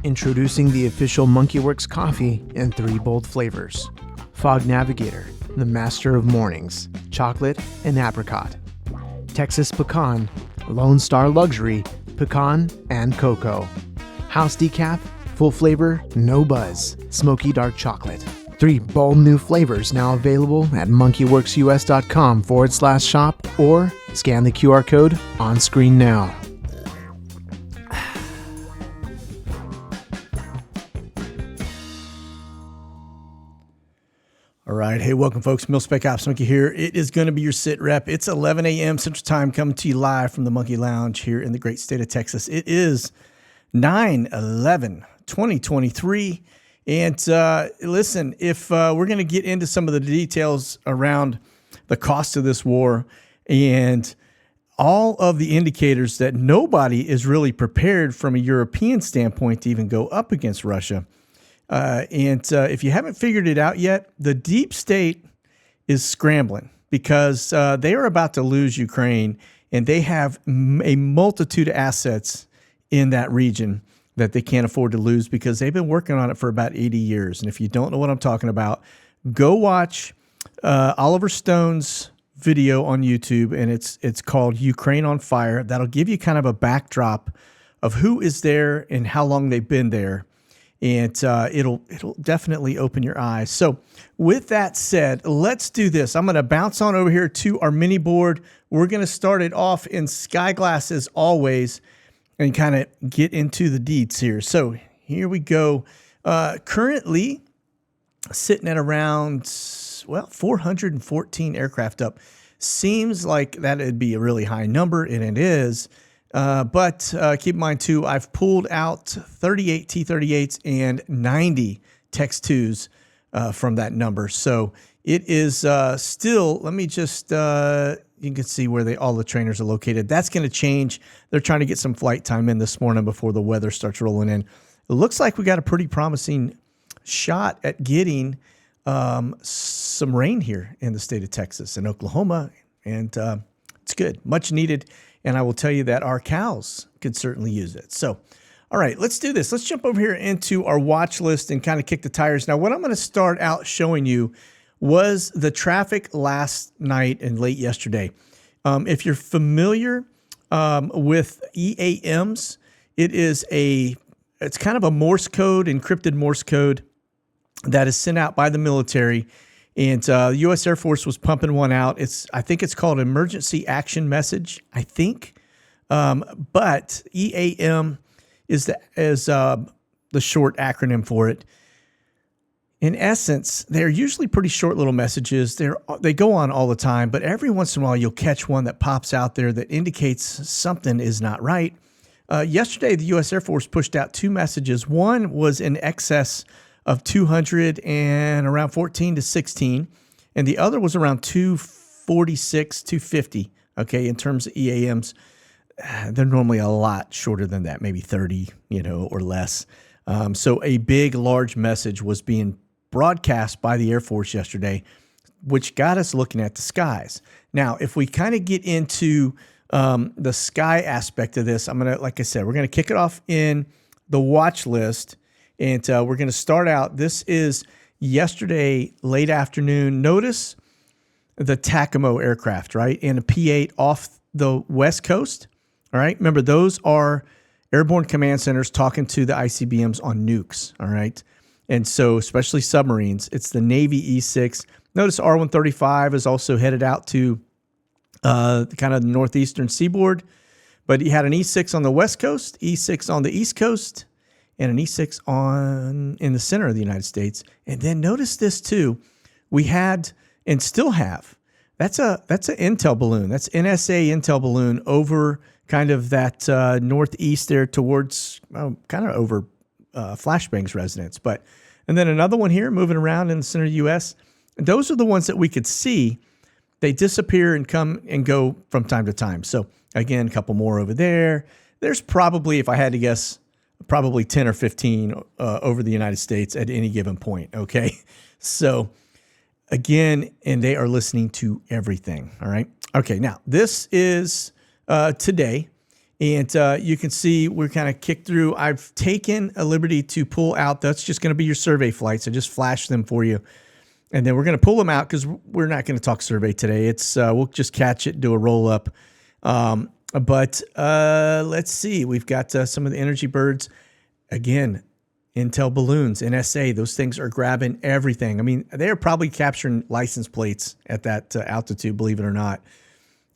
Introducing the official Werx coffee in 3 bold flavors. Fog Navigator, the master of mornings, chocolate and apricot. Texas Pecan, Lone Star Luxury, pecan and cocoa. House Decaf, full flavor, no buzz, smoky dark chocolate. 3 bold new flavors now available at monkeywerxus.com/shop or scan the QR code on screen now. All right. Hey, welcome, folks. Mil-Spec Ops Monkey here. It is going to be your SITREP. It's 11 a.m. Central Time, coming to you live from the Monkey Lounge here in the great state of Texas. It is 9/11/2023. And listen, if we're going to get into some of the details around the cost of this war and all of the indicators that nobody is really prepared from a European standpoint to even go up against Russia. If you haven't figured it out yet, the deep state is scrambling because they are about to lose Ukraine, and they have a multitude of assets in that region that they can't afford to lose because they've been working on it for about 80 years. And if you don't know what I'm talking about, go watch Oliver Stone's video on YouTube, and it's called Ukraine on Fire. That'll give you kind of a backdrop of who is there and how long they've been there. And it'll definitely open your eyes. So with that said, let's do this. I'm going to bounce on over here to our mini board. We're going to start it off in Skyglass as always and kind of get into the deets here. So here we go. Currently sitting at around, 414 aircraft up. Seems like that would be a really high number, and it is. But keep in mind, too, I've pulled out 38 T-38s and 90 Tex 2s from that number. So it is still, let me just, you can see where all the trainers are located. That's going to change. They're trying to get some flight time in this morning before the weather starts rolling in. It looks like we got a pretty promising shot at getting some rain here in the state of Texas and Oklahoma. And it's good, much needed. And I will tell you that our cows could certainly use it. So, all right, let's do this. Let's jump over here into our watch list and kind of kick the tires. Now, what I'm going to start out showing you was the traffic last night and late yesterday. If you're familiar with EAMs, it's kind of a Morse code, encrypted Morse code that is sent out by the military. And the U.S. Air Force was pumping one out. I think it's called Emergency Action Message, I think. But EAM is the short acronym for it. In essence, they're usually pretty short little messages. They go on all the time, but every once in a while you'll catch one that pops out there that indicates something is not right. Yesterday, the U.S. Air Force pushed out 2 messages. One was in excess of 200 and around 14 to 16. And the other was around 246, 250, okay, in terms of EAMs. They're normally a lot shorter than that, maybe 30, or less. So a big, large message was being broadcast by the Air Force yesterday, which got us looking at the skies. Now, if we kind of get into the sky aspect of this, like I said, we're going to kick it off in the watch list. And we're going to start out. This is yesterday, late afternoon. Notice the TACAMO aircraft, right? And a P-8 off the West Coast. All right. Remember, those are airborne command centers talking to the ICBMs on nukes. All right. And so, especially submarines, it's the Navy E-6. Notice R-135 is also headed out to kind of the northeastern seaboard. But you had an E-6 on the West Coast, E-6 on the East Coast, and an E-6 in the center of the United States. And then notice this too. We had and still have. That's an intel balloon. That's NSA intel balloon over kind of that northeast there towards kind of over Flashbang's residence. And then another one here moving around in the center of the U.S. And those are the ones that we could see. They disappear and come and go from time to time. So again, a couple more over there. There's probably, if I had to guess, probably 10 or 15 over the United States at any given point, okay? So, again, and they are listening to everything, all right? Okay, now, this is today, And you can see we're kind of kicked through. I've taken a liberty to pull out. That's just going to be your survey flights. I just flashed them for you. And then we're going to pull them out because we're not going to talk survey today. It's we'll just catch it, do a roll up. But let's see. We've got some of the energy birds. Again, Intel balloons, NSA, those things are grabbing everything. I mean, they're probably capturing license plates at that altitude, believe it or not.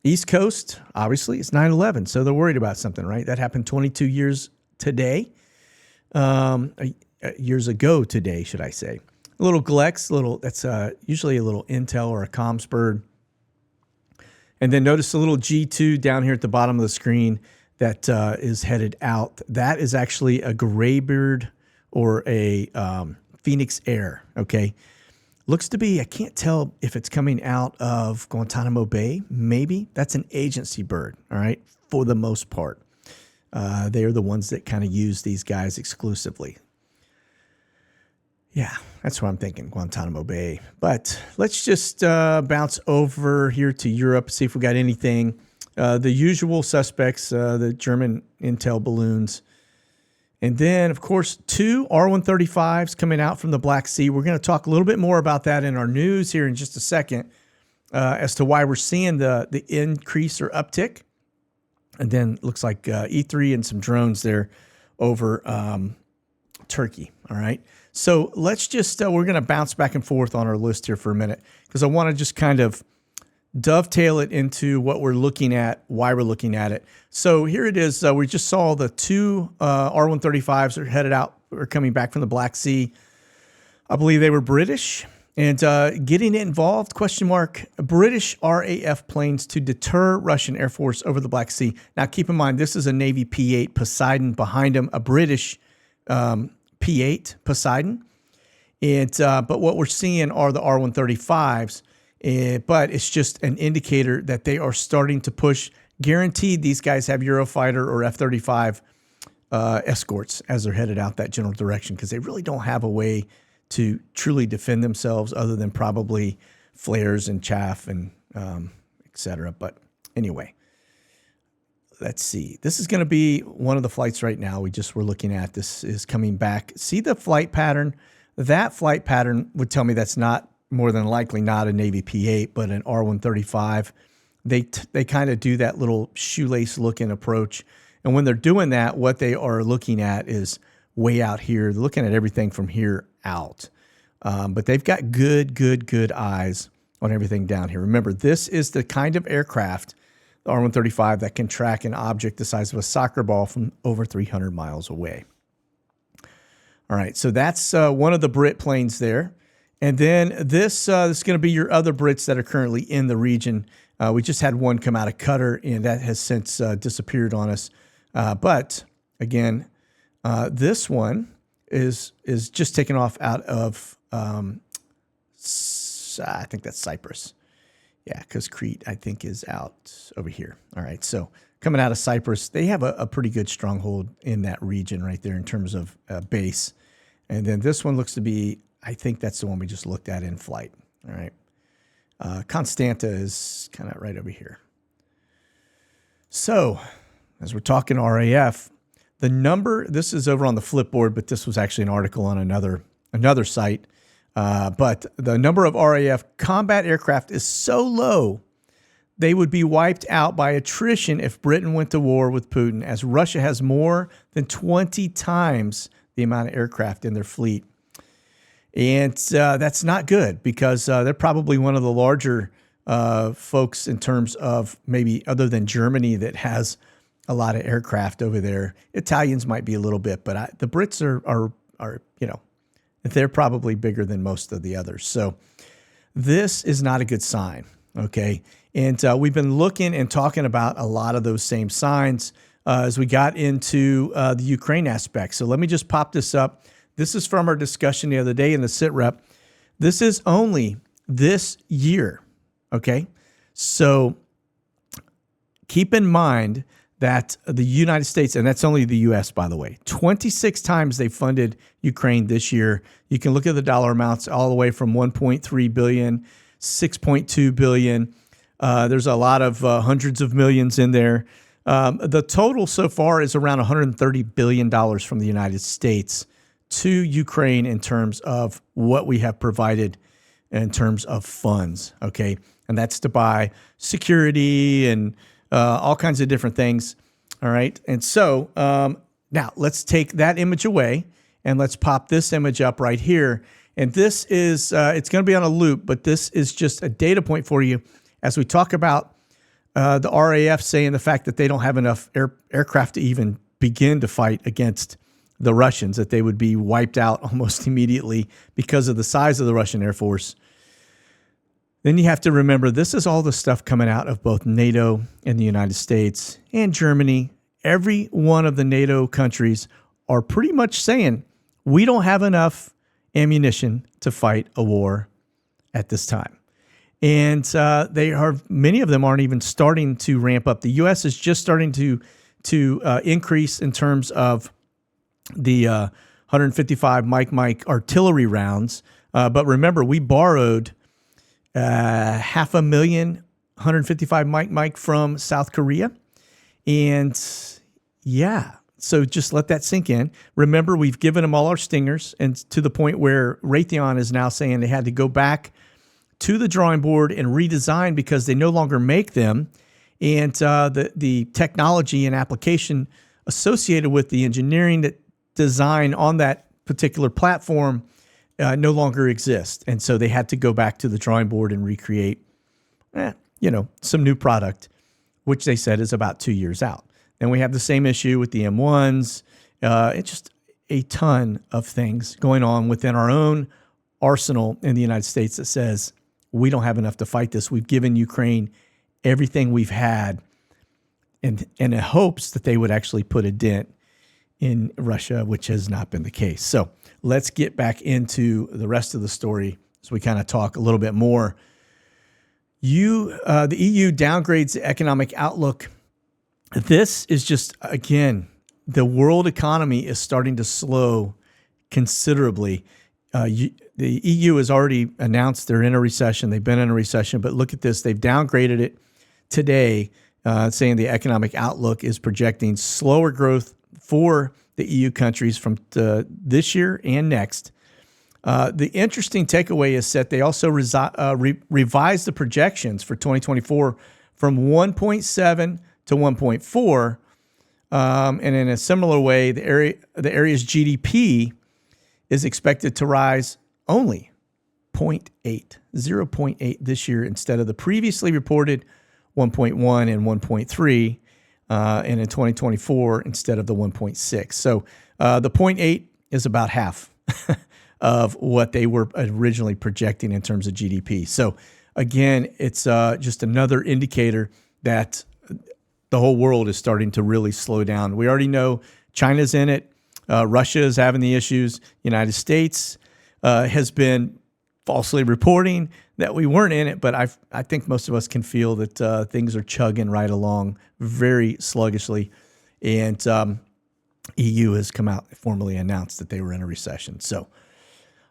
East Coast, obviously, it's 9/11, so they're worried about something, right? That happened 22 years today. Years ago today, should I say. A little Glex, that's usually a little Intel or a comms bird. And then notice the little G2 down here at the bottom of the screen that is headed out. That is actually a graybird or a Phoenix Air, okay? Looks to be, I can't tell if it's coming out of Guantanamo Bay, maybe. That's an agency bird, all right, for the most part. They are the ones that kind of use these guys exclusively. Yeah, that's what I'm thinking, Guantanamo Bay. But let's just bounce over here to Europe, see if we got anything. The usual suspects, the German Intel balloons. And then, of course, 2 R-135s coming out from the Black Sea. We're going to talk a little bit more about that in our news here in just a second as to why we're seeing the increase or uptick. And then looks like E3 and some drones there over Turkey, all right? So let's just, we're going to bounce back and forth on our list here for a minute because I want to just kind of dovetail it into what we're looking at, why we're looking at it. So here it is. We just saw the 2 R-135s are headed out or coming back from the Black Sea. I believe they were British. And getting it involved, question mark, British RAF planes to deter Russian Air Force over the Black Sea. Now, keep in mind, this is a Navy P-8 Poseidon behind them, a British P-8 Poseidon. And but what we're seeing are the R-135s. But it's just an indicator that they are starting to push. Guaranteed these guys have Eurofighter or F-35 escorts as they're headed out that general direction because they really don't have a way to truly defend themselves other than probably flares and chaff and et cetera. But anyway, let's see. This is going to be one of the flights right now we just were looking at. This is coming back. See the flight pattern? That flight pattern would tell me that's not more than likely not a Navy P-8, but an R-135. They kind of do that little shoelace looking approach. And when they're doing that, what they are looking at is way out here. They're looking at everything from here out. But they've got good eyes on everything down here. Remember, this is the kind of aircraft, the R-135, that can track an object the size of a soccer ball from over 300 miles away. All right, so that's one of the Brit planes there. And then this is going to be your other Brits that are currently in the region. We just had one come out of Qatar, and that has since disappeared on us. But again, this one is just taken off out of, I think that's Cyprus. Yeah, because Crete, I think, is out over here. All right, so coming out of Cyprus, they have a pretty good stronghold in that region right there in terms of base. And then this one looks to be, I think that's the one we just looked at in flight. All right. Constanta is kind of right over here. So as we're talking RAF, the number, this is over on the Flipboard, but this was actually an article on another site. But the number of RAF combat aircraft is so low, they would be wiped out by attrition if Britain went to war with Putin, as Russia has more than 20 times the amount of aircraft in their fleet. And that's not good because they're probably one of the larger folks in terms of maybe other than Germany that has a lot of aircraft over there. Italians might be a little bit, but the Brits are you know, they're probably bigger than most of the others. So this is not a good sign, okay? And we've been looking and talking about a lot of those same signs as we got into the Ukraine aspect. So let me just pop this up. This is from our discussion the other day in the SITREP. This is only this year, okay? So keep in mind that the United States, and that's only the U.S., by the way, 26 times they funded Ukraine this year. You can look at the dollar amounts all the way from $1.3 billion, $6.2 billion. There's a lot of hundreds of millions in there. The total so far is around $130 billion from the United States to Ukraine in terms of what we have provided in terms of funds, okay? And that's to buy security and all kinds of different things, all right? And so now let's take that image away and let's pop this image up right here. And this is, it's going to be on a loop, but this is just a data point for you as we talk about the RAF saying the fact that they don't have enough aircraft to even begin to fight against the Russians, that they would be wiped out almost immediately because of the size of the Russian Air Force. Then you have to remember, this is all the stuff coming out of both NATO and the United States and Germany. Every one of the NATO countries are pretty much saying, we don't have enough ammunition to fight a war at this time. And many of them aren't even starting to ramp up. The U.S. is just starting to increase in terms of the 155 Mike artillery rounds. But remember, we borrowed 500,000 155 Mike from South Korea. And yeah, so just let that sink in. Remember, we've given them all our Stingers, and to the point where Raytheon is now saying they had to go back to the drawing board and redesign because they no longer make them. And the technology and application associated with the engineering design on that particular platform no longer exist. And so they had to go back to the drawing board and recreate, some new product, which they said is about 2 years out. And we have the same issue with the M1s. It's just a ton of things going on within our own arsenal in the United States that says we don't have enough to fight this. We've given Ukraine everything we've had and in hopes that they would actually put a dent in Russia, which has not been the case. So let's get back into the rest of the story as we kind of talk a little bit more. The EU downgrades the economic outlook. This is just, again, the world economy is starting to slow considerably. The EU has already announced they're in a recession. They've been in a recession, but look at this. They've downgraded it today, saying the economic outlook is projecting slower growth for the EU countries from this year and next. The interesting takeaway is that they also revised the projections for 2024 from 1.7 to 1.4. And in a similar way, the area's GDP is expected to rise only 0.8 this year instead of the previously reported 1.1 and 1.3, and in 2024 instead of the 1.6. So the 0.8 is about half of what they were originally projecting in terms of GDP. So again, it's just another indicator that the whole world is starting to really slow down. We already know China's in it. Russia is having the issues. United States has been falsely reporting that we weren't in it, but I think most of us can feel that things are chugging right along very sluggishly. And EU has come out, formally announced that they were in a recession. So,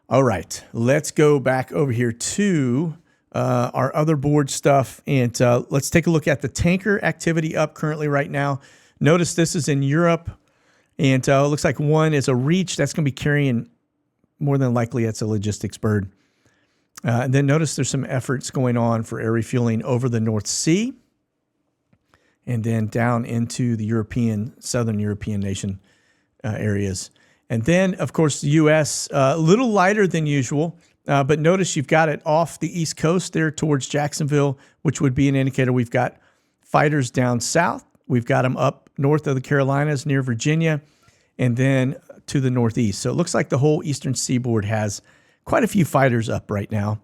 all right, let's go back over here to our other board stuff, and let's take a look at the tanker activity up currently right now. Notice this is in Europe, and it looks like one is a Reach. That's going to be carrying, more than likely, it's a logistics bird. And then notice there's some efforts going on for air refueling over the North Sea and then down into the southern European nation areas. And then, of course, the U.S., a little lighter than usual, but notice you've got it off the East Coast there towards Jacksonville, which would be an indicator we've got fighters down south. We've got them up north of the Carolinas near Virginia and then to the northeast. So it looks like the whole eastern seaboard has quite a few fighters up right now.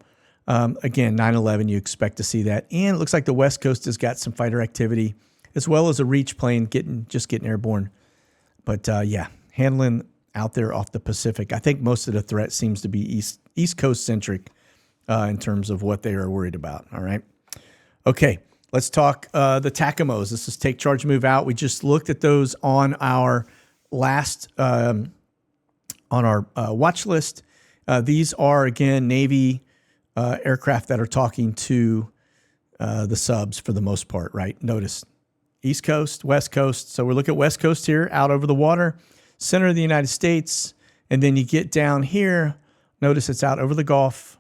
Again, 9/11, you expect to see that. And it looks like the West Coast has got some fighter activity, as well as a Reach plane getting airborne. But handling out there off the Pacific. I think most of the threat seems to be East Coast centric in terms of what they are worried about. All right. Okay, let's talk the TACAMOs. This is Take Charge, Move Out. We just looked at those on our last watch list. These are, again, Navy aircraft that are talking to the subs for the most part, right? Notice East Coast, West Coast. So we're looking at West Coast here, out over the water, center of the United States. And then you get down here, notice it's out over the Gulf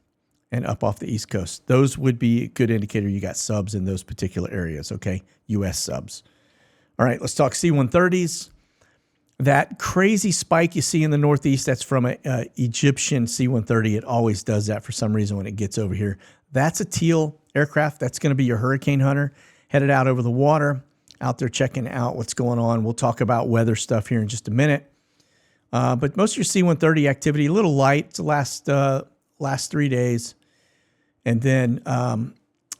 and up off the East Coast. Those would be a good indicator you got subs in those particular areas, okay? U.S. subs. All right, let's talk C-130s. That crazy spike you see in the Northeast, that's from an Egyptian C-130. It always does that for some reason when it gets over here. That's a Teal aircraft. That's going to be your hurricane hunter, headed out over the water, out there checking out what's going on. We'll talk about weather stuff here in just a minute. But most of your C-130 activity, a little light the last 3 days. And then,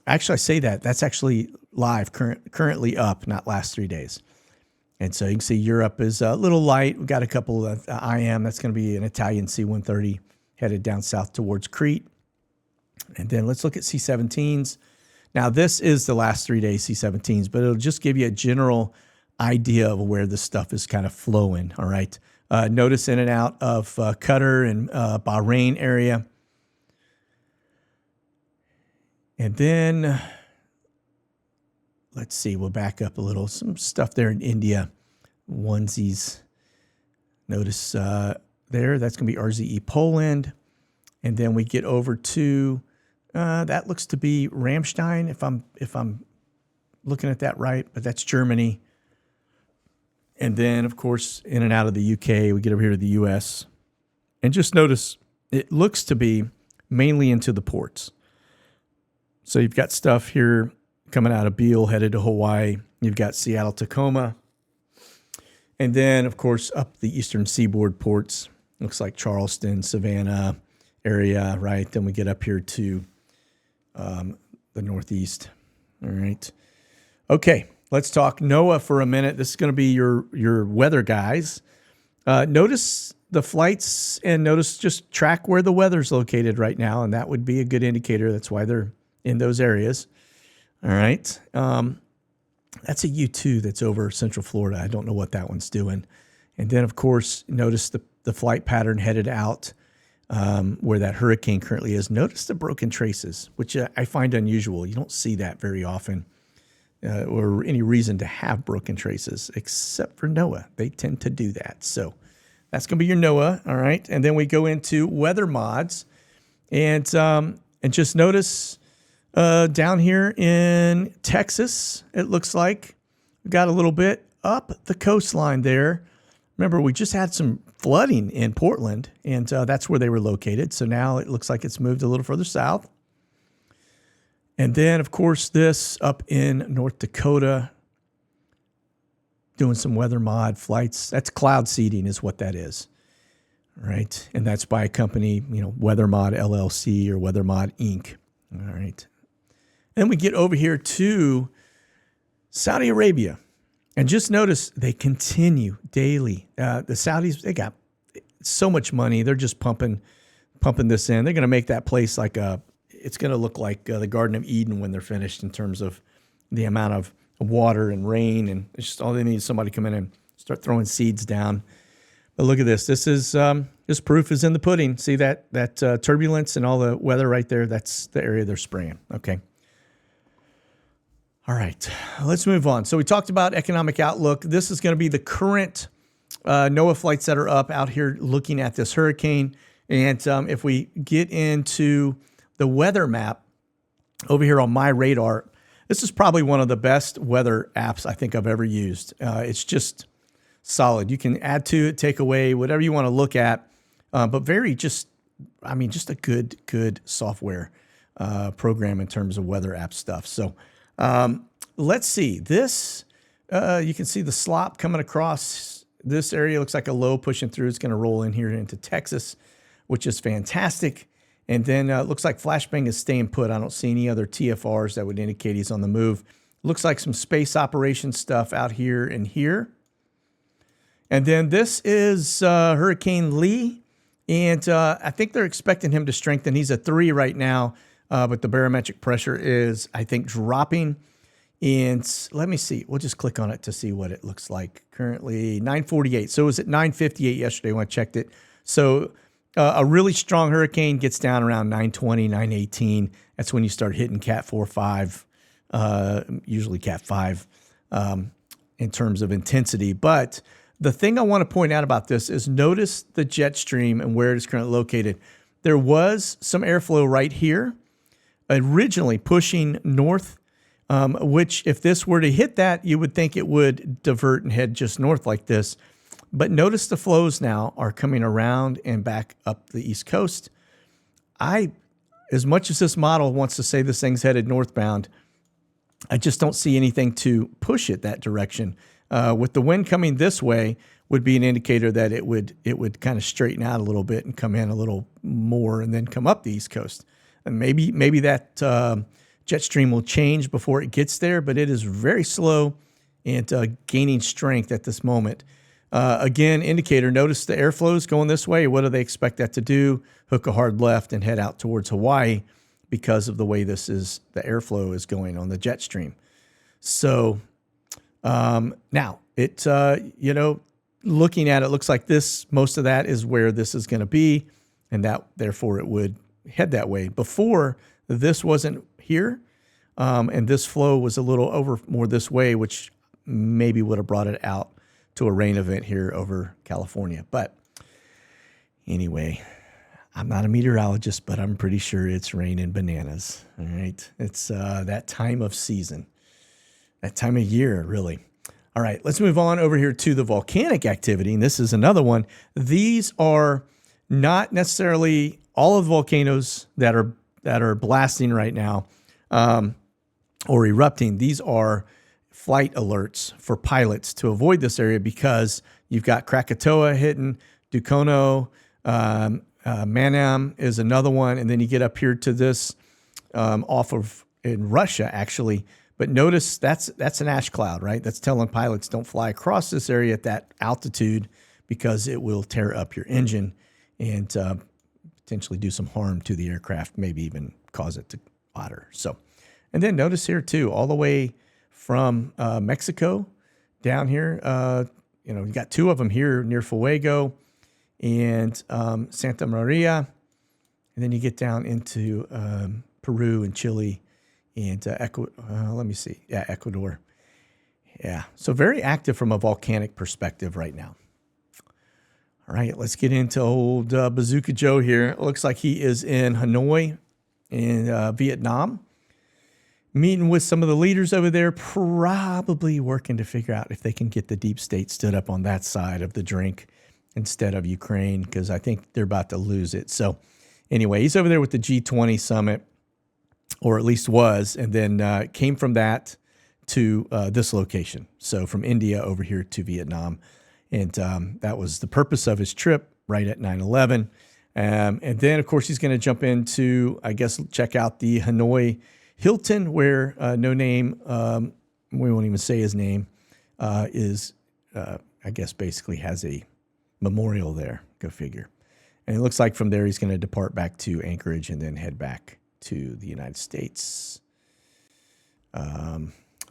actually, I say that's actually live, currently up, not last 3 days. And so you can see Europe is a little light. We've got a couple of IM. That's going to be an Italian C-130 headed down south towards Crete. And then let's look at C-17s. Now, this is the last 3 days C-17s, but it'll just give you a general idea of where this stuff is kind of flowing, all right? Notice in and out of Qatar and Bahrain area. And then, let's see, we'll back up a little. Some stuff there in India, onesies. Notice there, that's going to be RZE Poland. And then we get over to, that looks to be Ramstein, if I'm looking at that right, but that's Germany. And then, of course, in and out of the UK, we get over here to the US. And just notice, it looks to be mainly into the ports. So you've got stuff here coming out of Beale, headed to Hawaii. You've got Seattle, Tacoma. And then, of course, up the eastern seaboard ports. Looks like Charleston, Savannah area, right? Then we get up here to the Northeast. All right. Okay, let's talk NOAA for a minute. This is going to be your weather guys. Notice the flights and notice just track where the weather's located right now, and that would be a good indicator. That's why they're in those areas. All right. That's a U-2 that's over Central Florida. I don't know what that one's doing. And then, of course, notice the flight pattern headed out where that hurricane currently is. Notice the broken traces, which I find unusual. You don't see that very often or any reason to have broken traces, except for NOAA. They tend to do that. So that's going to be your NOAA, all right? And then we go into weather mods. And just notice down here in Texas, it looks like we got a little bit up the coastline there. Remember, we just had some flooding in Portland, and that's where they were located. So now it looks like it's moved a little further south. And then, of course, this up in North Dakota, doing some weather mod flights. That's cloud seeding is what that is, right? And that's by a company, Weather Mod LLC or Weather Mod Inc. All right. Then we get over here to Saudi Arabia. And just notice they continue daily. The Saudis, they got so much money. They're just pumping this in. They're going to make that place it's going to look like the Garden of Eden when they're finished in terms of the amount of water and rain. And it's just all they need is somebody to come in and start throwing seeds down. But look at this. This proof is in the pudding. See that turbulence and all the weather right there? That's the area they're spraying. Okay. All right, let's move on. So we talked about economic outlook. This is going to be the current NOAA flights that are up out here looking at this hurricane. And if we get into the weather map over here on my radar, this is probably one of the best weather apps I think I've ever used. It's just solid. You can add to it, take away, whatever you want to look at, but just a good software program in terms of weather app stuff. So let's see this. You can see the slop coming across this area. Looks like a low pushing through. It's going to roll in here into Texas, which is fantastic. And then it looks like flashbang is staying put. I don't see any other TFRs that would indicate he's on the move. Looks like some space operation stuff out here and here. And then this is Hurricane Lee. And I think they're expecting him to strengthen. He's a 3 right now. But the barometric pressure is, I think, dropping. And let me see. We'll just click on it to see what it looks like. Currently 948. So it was at 958 yesterday when I checked it. So a really strong hurricane gets down around 920, 918. That's when you start hitting Cat 4, 5, usually Cat 5. in terms of intensity. But the thing I want to point out about this is notice the jet stream and where it is currently located. There was some airflow right here, originally pushing north, which if this were to hit that, you would think it would divert and head just north like this. But notice the flows now are coming around and back up the East Coast. As much as this model wants to say this thing's headed northbound, I just don't see anything to push it that direction. With the wind coming this way would be an indicator that it would kind of straighten out a little bit and come in a little more and then come up the East Coast. And maybe that jet stream will change before it gets there, but it is very slow and gaining strength at this moment. Again, indicator, notice the airflow is going this way. What do they expect that to do? Hook a hard left and head out towards Hawaii because of the way the airflow is going on the jet stream. So now it, looking at it, looks like most of that is where this is going to be, and that therefore it would head that way. Before, this wasn't here, and this flow was a little over more this way, which maybe would have brought it out to a rain event here over California. But anyway, I'm not a meteorologist, but I'm pretty sure it's raining bananas. All right. It's that time of season, that time of year, really. All right, let's move on over here to the volcanic activity. And this is another one. These are not necessarily all of the volcanoes that are blasting right now or erupting. These are flight alerts for pilots to avoid this area because you've got Krakatoa hitting, Dukono, Manam is another one, and then you get up here to this off of in Russia actually. But notice that's an ash cloud, right? That's telling pilots don't fly across this area at that altitude because it will tear up your engine and potentially do some harm to the aircraft, maybe even cause it to splatter. So, and then notice here too, all the way from Mexico down here, you got two of them here near Fuego and Santa Maria. And then you get down into Peru and Chile and let me see. Yeah, Ecuador. Yeah, so very active from a volcanic perspective right now. All right, let's get into old Bazooka Joe here. It looks like he is in Hanoi in Vietnam, meeting with some of the leaders over there, probably working to figure out if they can get the deep state stood up on that side of the drink instead of Ukraine, because I think they're about to lose it. So anyway, he's over there with the G20 summit, or at least was, and then came from that to this location. So from India over here to Vietnam. And that was the purpose of his trip right at 9/11. And then, of course, he's going to jump into, I guess, check out the Hanoi Hilton, where no name, we won't even say his name, is, I guess, basically has a memorial there. Go figure. And it looks like from there he's going to depart back to Anchorage and then head back to the United States.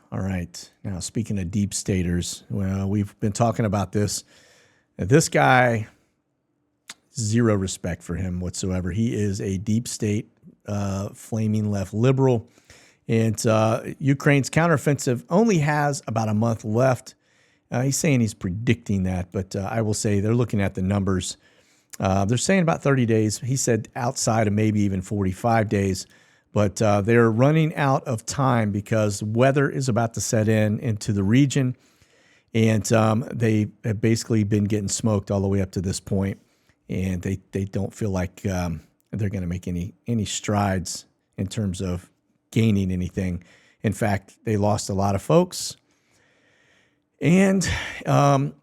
All right. Now, speaking of deep staters, well, we've been talking about this. This guy, zero respect for him whatsoever. He is a deep state, flaming left liberal. And Ukraine's counteroffensive only has about a month left. He's saying he's predicting that, but I will say they're looking at the numbers. They're saying about 30 days. He said outside of maybe even 45 days. But they're running out of time because weather is about to set into the region. And they have basically been getting smoked all the way up to this point. And they don't feel like they're going to make any strides in terms of gaining anything. In fact, they lost a lot of folks. And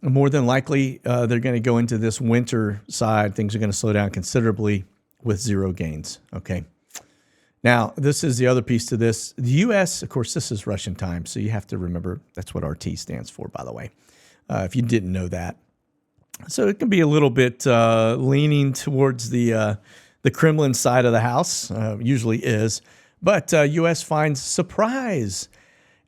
more than likely, they're going to go into this winter side. Things are going to slow down considerably with zero gains. Okay. Now, this is the other piece to this. The U.S., of course, this is Russian time, so you have to remember that's what RT stands for, by the way, if you didn't know that. So it can be a little bit leaning towards the Kremlin side of the house, usually is. But U.S. finds surprise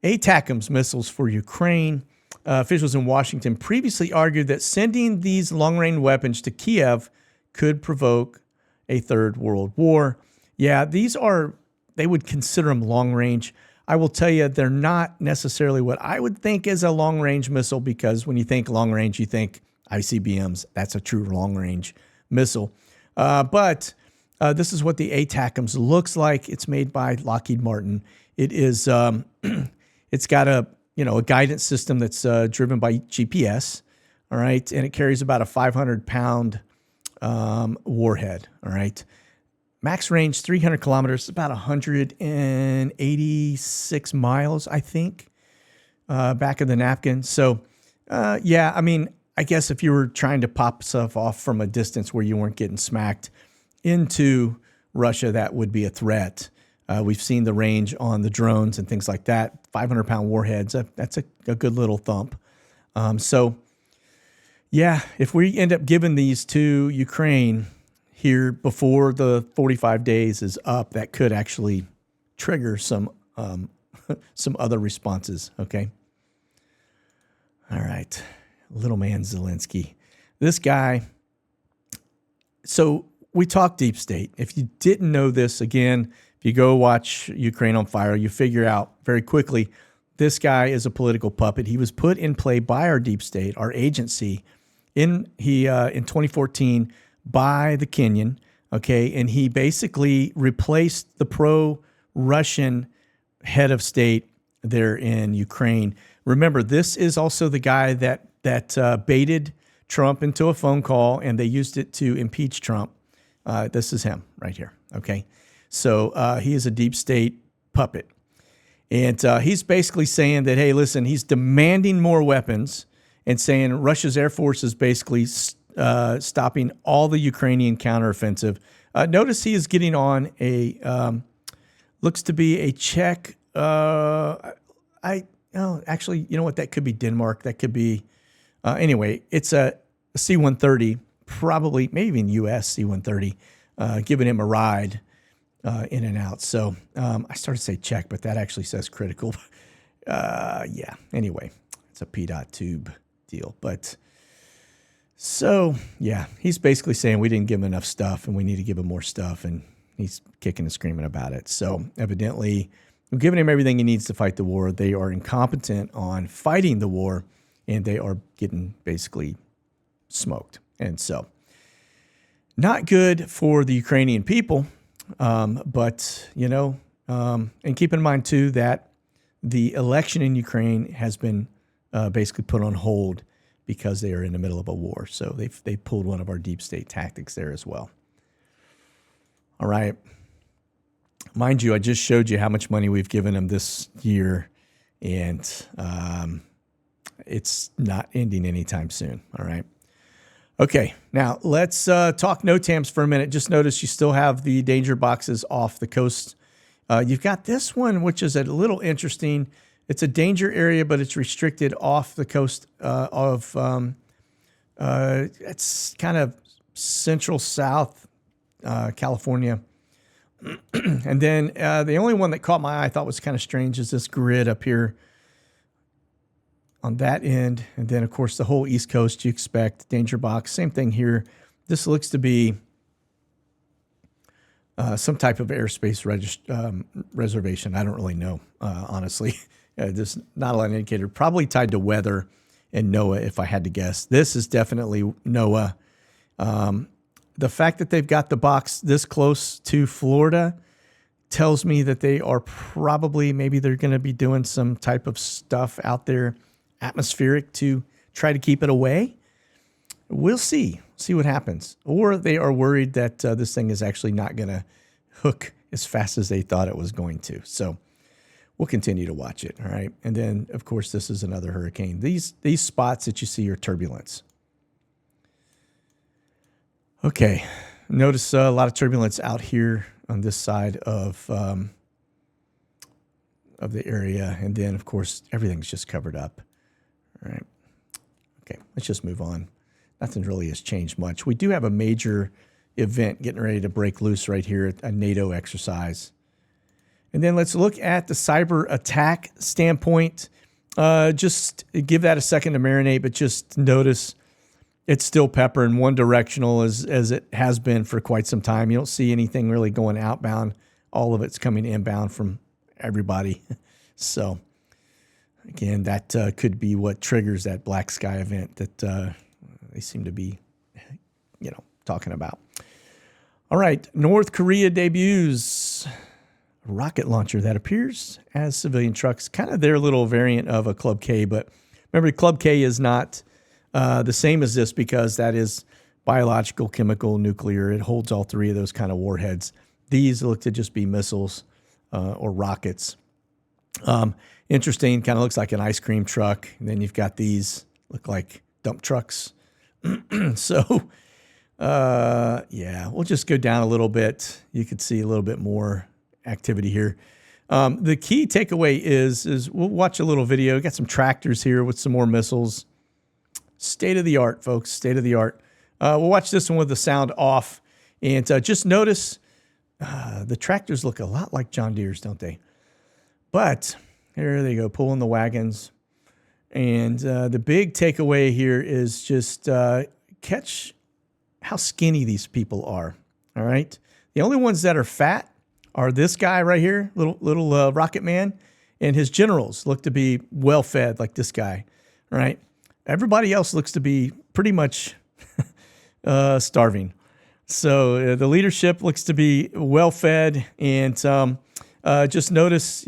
ATACMS missiles for Ukraine. Officials in Washington previously argued that sending these long-range weapons to Kiev could provoke a third world war. Yeah, they would consider them long range. I will tell you, they're not necessarily what I would think is a long-range missile, because when you think long-range, you think ICBMs. That's a true long-range missile. But this is what the ATACMS looks like. It's made by Lockheed Martin. It is, it's got a guidance system that's driven by GPS. All right, and it carries about a 500-pound warhead. All right, max range 300 kilometers, about 186 miles, I think, back of the napkin. So, yeah, I mean, I guess if you were trying to pop stuff off from a distance where you weren't getting smacked into Russia, that would be a threat. We've seen the range on the drones and things like that. 500-pound warheads, that's a good little thump. So, yeah, if we end up giving these to Ukraine here before the 45 days is up, that could actually trigger some other responses, okay? All right, little man Zelensky. This guy, so we talk deep state. If you didn't know this, again, if you go watch Ukraine on Fire, you figure out very quickly this guy is a political puppet. He was put in play by our deep state, our agency, in 2014 by the Kenyan, okay? And he basically replaced the pro-Russian head of state there in Ukraine. Remember, this is also the guy that baited Trump into a phone call, and they used it to impeach Trump. This is him right here, okay? So he is a deep state puppet. And he's basically saying that, hey, listen, he's demanding more weapons and saying Russia's Air Force is basically stopping all the Ukrainian counteroffensive. Notice he is getting on a, looks to be a Czech, actually, you know what, that could be Denmark. That could be, anyway, it's a C-130, probably, maybe even U.S. C-130, giving him a ride in and out. So I started to say Czech, but that actually says critical. Yeah, anyway, it's a P-dot tube deal. But so, yeah, he's basically saying we didn't give him enough stuff and we need to give him more stuff. And he's kicking and screaming about it. So evidently, we're giving him everything he needs to fight the war. They are incompetent on fighting the war, and they are getting basically smoked. And so, not good for the Ukrainian people. But, and keep in mind, too, that the election in Ukraine has been basically put on hold because they are in the middle of a war. So they pulled one of our deep state tactics there as well. All right. Mind you, I just showed you how much money we've given them this year, and it's not ending anytime soon. All right. Okay, now let's talk NOTAMs for a minute. Just notice you still have the danger boxes off the coast. You've got this one, which is a little interesting. It's a danger area, but it's restricted off the coast of, it's kind of central south California. And then the only one that caught my eye, I thought was kind of strange, is this grid up here on that end. And then, of course, the whole East Coast, you expect danger box. Same thing here. This looks to be some type of airspace reservation. I don't really know, honestly. There's not a lot of indicator. Probably tied to weather and NOAA, if I had to guess. This is definitely NOAA. The fact that they've got the box this close to Florida tells me that they are probably, maybe they're going to be doing some type of stuff out there, atmospheric, to try to keep it away. We'll see what happens. Or they are worried that this thing is actually not going to hook as fast as they thought it was going to. So we'll continue to watch it. All right. And then, of course, this is another hurricane. These spots that you see are turbulence. Okay. Notice a lot of turbulence out here on this side of the area. And then, of course, everything's just covered up. All right. Okay, let's just move on. Nothing really has changed much. We do have a major event getting ready to break loose right here, a NATO exercise. And then let's look at the cyber attack standpoint. Just give that a second to marinate, but just notice it's still peppering one directional as it has been for quite some time. You don't see anything really going outbound. All of it's coming inbound from everybody. So again, that could be what triggers that black sky event that they seem to be, talking about. All right, North Korea debuts a rocket launcher that appears as civilian trucks, kind of their little variant of a Club K. But remember, Club K is not the same as this because that is biological, chemical, nuclear. It holds all three of those kind of warheads. These look to just be missiles or rockets. Interesting, kind of looks like an ice cream truck. And then you've got these look like dump trucks. So, we'll just go down a little bit. You could see a little bit more activity here. The key takeaway is we'll watch a little video. We got some tractors here with some more missiles. State of the art, folks, state of the art. We'll watch this one with the sound off. And just notice the tractors look a lot like John Deere's, don't they? But here they go, pulling the wagons. And the big takeaway here is just catch how skinny these people are, all right? The only ones that are fat are this guy right here, little rocket man, and his generals look to be well-fed like this guy, all right? Everybody else looks to be pretty much starving. So the leadership looks to be well-fed, and just notice,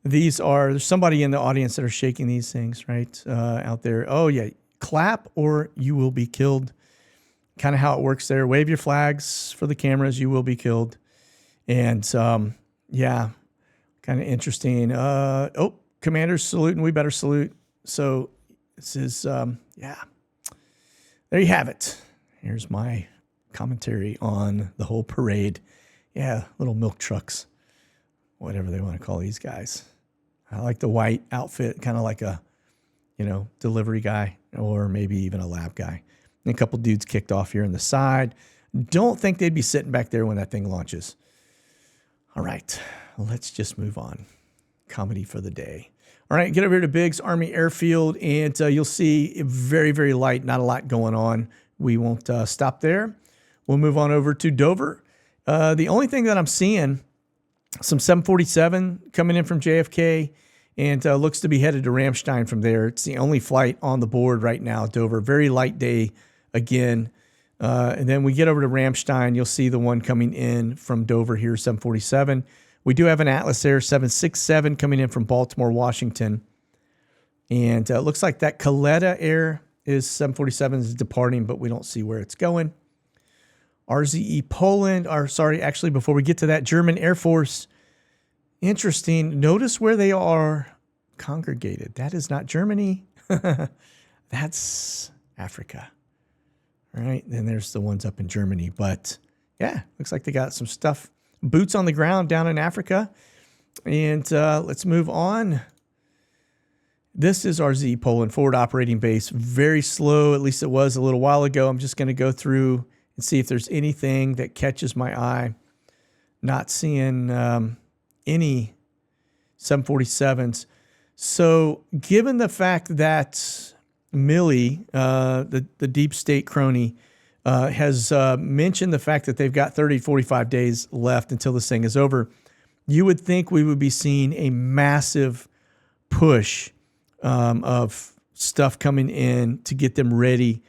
there's somebody in the audience that are shaking these things, right, out there. Oh, yeah, clap or you will be killed. Kind of how it works there. Wave your flags for the cameras, you will be killed. And, kind of interesting. Commanders saluting, we better salute. So this is, there you have it. Here's my commentary on the whole parade. Yeah, little milk trucks, whatever they want to call these guys. I like the white outfit, kind of like a, delivery guy or maybe even a lab guy. And a couple dudes kicked off here on the side. Don't think they'd be sitting back there when that thing launches. All right, let's just move on. Comedy for the day. All right, get over here to Biggs Army Airfield, and you'll see very, very light, not a lot going on. We won't stop there. We'll move on over to Dover. The only thing that I'm seeing, some 747 coming in from JFK, and looks to be headed to Ramstein from there. It's the only flight on the board right now, Dover. Very light day again. And then we get over to Ramstein. You'll see the one coming in from Dover here, 747. We do have an Atlas Air 767 coming in from Baltimore, Washington. And it looks like that Kaleta Air is 747 is departing, but we don't see where it's going. RZE Poland, actually, before we get to that, German Air Force. Interesting. Notice where they are congregated. That is not Germany. That's Africa. All right. Then there's the ones up in Germany. But yeah, looks like they got some stuff, boots on the ground down in Africa. And let's move on. This is RZE Poland, forward operating base. Very slow, at least it was a little while ago. I'm just going to go through and see if there's anything that catches my eye. Not seeing any 747s. So given the fact that Milley, the deep state crony, has mentioned the fact that they've got 30, 45 days left until this thing is over, you would think we would be seeing a massive push of stuff coming in to get them ready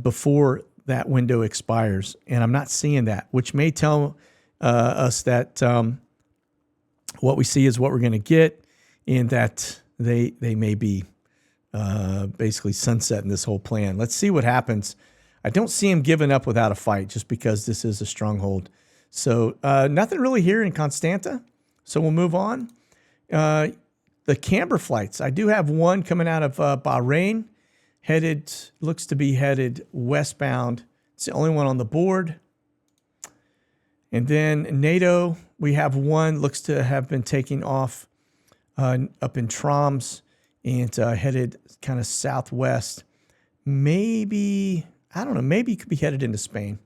before that window expires. And I'm not seeing that, which may tell us that what we see is what we're going to get, and that they may be basically sunsetting this whole plan. Let's see what happens. I don't see him giving up without a fight just because this is a stronghold. So nothing really here in Constanta. So we'll move on. The Camber flights. I do have one coming out of Bahrain, looks to be headed westbound. It's the only one on the board. And then NATO, we have one, looks to have been taking off up in Troms and headed kind of southwest. Maybe, I don't know, maybe it could be headed into Spain.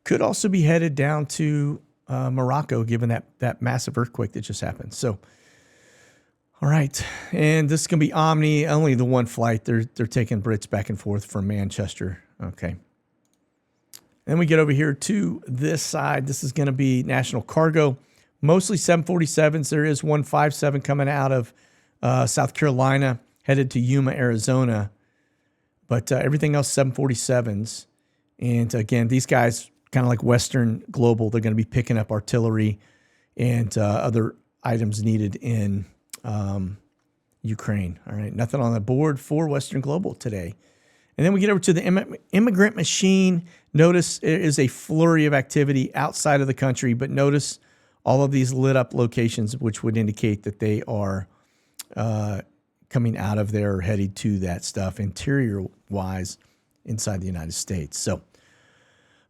Could also be headed down to Morocco, given that massive earthquake that just happened. So, all right. And this is going to be Omni, only the one flight. They're taking Brits back and forth from Manchester. Okay. Then we get over here to this side. This is going to be National Cargo. Mostly 747s. There is one 57 coming out of South Carolina, headed to Yuma, Arizona. But everything else 747s. And again, these guys, kind of like Western Global, they're going to be picking up artillery and other items needed in Ukraine. All right, nothing on the board for Western Global today. And then we get over to the immigrant machine. Notice there is a flurry of activity outside of the country, but notice all of these lit up locations, which would indicate that they are coming out of there or headed to that stuff interior-wise inside the United States. So,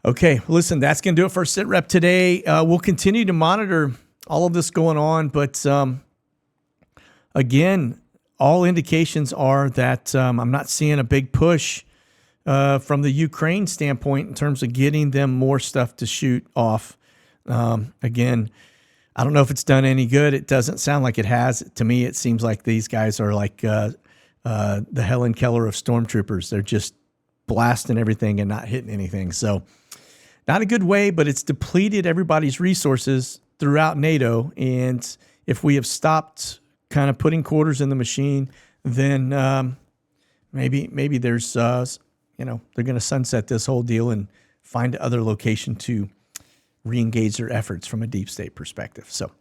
okay, listen, that's going to do it for SITREP today. We'll continue to monitor all of this going on, but again, all indications are that I'm not seeing a big push from the Ukraine standpoint in terms of getting them more stuff to shoot off. Again, I don't know if it's done any good. It doesn't sound like it has. To me, it seems like these guys are like the Helen Keller of stormtroopers. They're just blasting everything and not hitting anything. So not a good way, but it's depleted everybody's resources throughout NATO. And if we have stopped kind of putting quarters in the machine, then maybe there's, they're going to sunset this whole deal and find other location to re-engage their efforts from a deep state perspective. So, all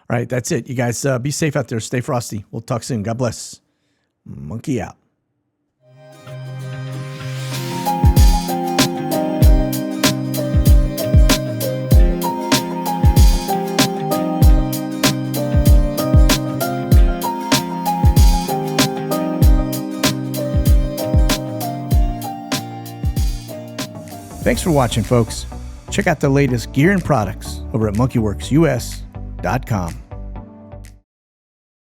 right, that's it. You guys be safe out there. Stay frosty. We'll talk soon. God bless. Monkey out. Thanks for watching, folks. Check out the latest gear and products over at monkeywerxus.com.